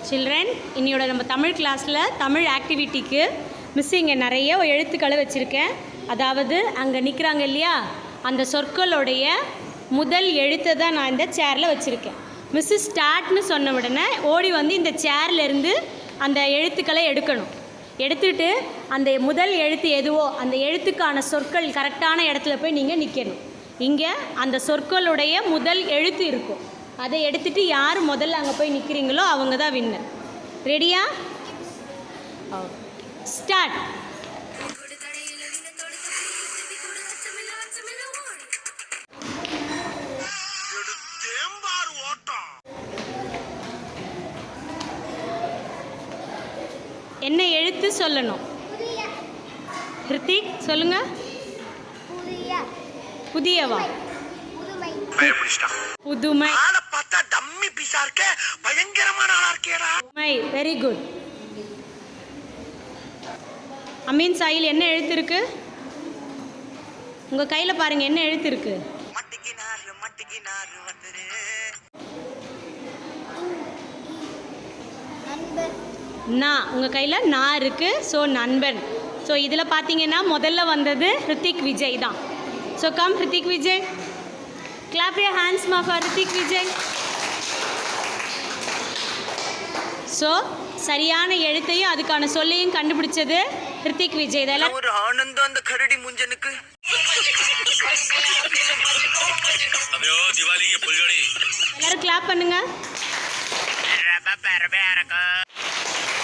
Children, இன்னையோட நம்ம தமிழ் கிளாஸில் தமிழ் ஆக்டிவிட்டிக்கு மிஸ் இங்கே நிறைய எழுத்துக்களை வச்சுருக்கேன். அதாவது அங்கே நிற்கிறாங்க இல்லையா, அந்த சொற்களுடைய முதல் எழுத்தை தான் நான் இந்த சேரில் வச்சுருக்கேன். மிஸ்ஸு ஸ்டார்ட்னு சொன்ன உடனே ஓடி வந்து இந்த சேர்லேருந்து அந்த எழுத்துக்களை எடுக்கணும். எடுத்துகிட்டு அந்த முதல் எழுத்து எதுவோ அந்த எழுத்துக்கான சொற்கள் கரெக்டான இடத்துல போய் நீங்கள் நிற்கணும். இங்கே அந்த சொற்களுடைய முதல் எழுத்து இருக்கும். அதை எடுத்துகிட்டு யார் முதல்ல அங்கே போய் நிற்கிறீங்களோ அவங்க தான் வின்னர். ரெடியா? ஸ்டார்ட். என்ன எழுத்து சொல்லணும்? ஹிருத்திக் சொல்லுங்க. புதியவா? புதுமை. Very good. அமீன் சாயில் என்ன எழுத்து இருக்கு உங்க கையில? பாருங்க என்ன எழுத்து இருக்கு. நான் உங்க கையில நான் இருக்கு. ஸோ நண்பன். ஸோ இதில் பார்த்தீங்கன்னா முதல்ல வந்தது ஹிருத்திக் விஜய் தான். So come Hrithik Vijay, clap your hands ma for Hrithik Vijay. So சரியான எழுத்தையும் அதுக்கான சொல்லையும் கண்டுபிடிச்சது ஹிருத்திக் விஜய். இதெல்லாம் ஒரு ஆனந்தம் அந்த கரடி முஞ்சனுக்கு. எல்லாரும் கிளாப் பண்ணுங்க.